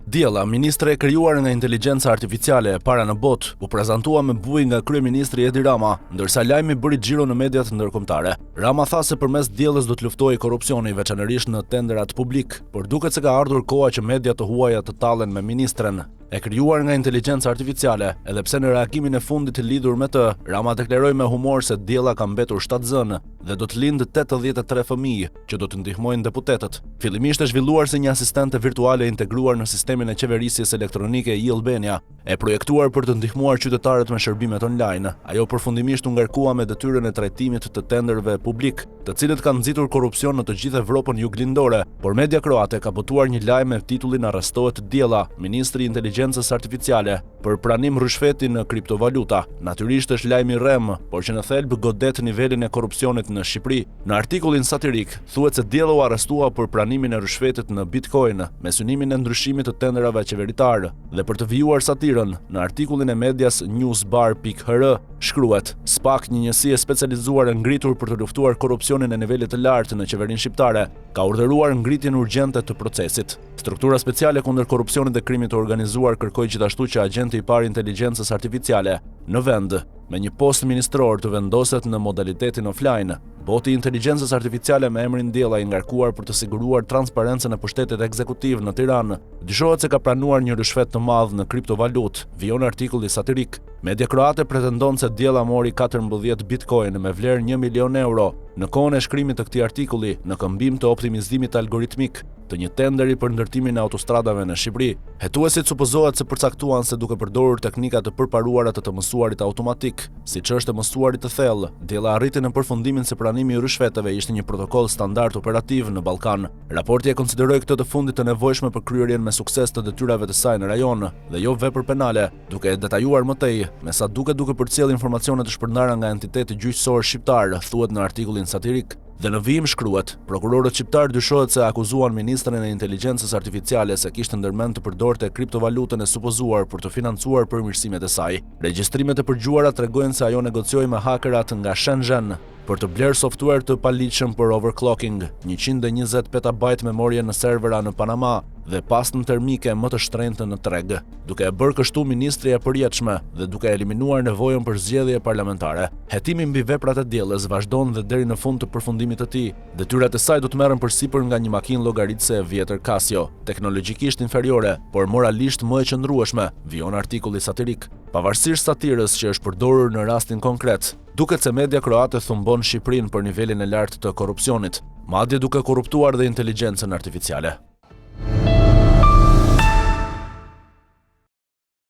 Diella, ministre e krijuar nga inteligjenca artificiale e para në botë, u prezantua me buj nga kryeministri Edi Rama, ndërsa lajmi bëri xhiro në mediat ndërkombëtare. Rama tha se përmes diellës do të luftojë korrupsionin, veçanërisht në tenderat publik, por duket se ka ardhur koha që mediat të huaja të tallen me ministren e krijuar nga inteligjenca artificiale, edhe pse në reagimin e fundit të lidhur me të, Rama deklaroi me humor se diella ka mbetur shtatzënë dhe do të lindë 83 fëmijë që do të ndihmojnë deputetët. Fillimisht e zhvilluar si një asistente virtuale integruar në sistemin e qeverisjes elektronike e-Albania, e projektuar për të ndihmuar qytetarët me shërbimet online, ajo përfundimisht u ngarkua me detyrën e trajtimit të tenderëve publik, të cilët kanë nxitur korrupsion në të gjithë Evropën juglindore, por media kroate ka botuar një lajm me titullin "Arrestohet Diella, ministri i inteligjencës artificiale, për pranim rishfeti në kriptovaluta". Natyrisht është lajmi rrem, por që në thelb godet nivelin e korrupsionit në Shqipëri. Në artikullin satirik thuhet se Diella u arrestua për pranimin e rishfetit në Bitcoin me synimin e ndryshimit të tenderave qeveritar. Dhe për të vijuar satirën, në artikullin e medias newsbar.hr shkruhet: SPAK, një njësi e specializuar e ngritur për të luftuar korrupsionin e nivelit të lartë në qeverinë shqiptare, ka urdhëruar ngritjen urgjente të procesit. Struktura speciale kundër korrupsionit dhe krimit të organizuar kërkoi gjithashtu që agenti i parë inteligjencës artificiale në vend me një post ministror të vendoset në modalitetin offline. Boti i inteligjencës artificiale me emrin Diella i ngarkuar për të siguruar transparencën e pushtetit ekzekutiv në Tiranë, dyshohet se ka pranuar një rishfet të madh në kriptovalutë, vijon artikulli satirik. Media kroate pretendon se Diella mori 14 Bitcoin me vlerë 1 milion euro në kohën e shkrimit të këtij artikulli në këmbim të optimizimit algoritmik të një tenderi për ndërtimin e autostradave në Shqipëri. Hetuesit supozohet se përcaktuan se duke përdorur teknika të përparuara të mësuarit automatik, siç është e mësuarit të thellë, Diella arriti në përfundimin se pranimi i rishfeteve ishte një protokoll standard operativ në Ballkan. Raporti e konsideroi këtë të fundit të nevojshme për kryerjen me sukses të detyrave të saj në rajon dhe jo vepër penale, duke e detajuar më tej, me sa duke përcjell informacione të shpërndara nga entiteti gjyqësor shqiptar, thuhet në artikullin satirik. Dhe në vijim shkruhet: prokurorët shqiptar dyshohet se akuzuan ministrin e inteligjencës artificiale se kishte ndërmend të përdorte kriptovalutën e supozuar për të financuar përmirësimet e saj. Regjistrimet e përgjuara tregojnë se ajo negocioi me hakerat nga Shenzhen për të blerë software të paligjshëm për overclocking, 120 petabajt memorie në servera në Panama dhe pastë termike më të shtrenjtë në treg, duke e bërë kështu ministri e përjetshme dhe duke eliminuar nevojën për zgjedhje parlamentare. Hetimi mbi veprat e Diellës vazhdon dhe deri në fund të përfundimit të tij. Detyrat e saj do të merren përsipër nga një makinë llogaritëse e vjetër Casio, teknologjikisht inferiore, por moralisht më e qëndrueshme, vijon artikulli satirik. Pavarësisht satirës që është përdorur në rastin konkret, duket se media kroate thumbon Shqipërinë për nivelin e lartë të korrupsionit, madje duke korruptuar dhe inteligjencën artificiale.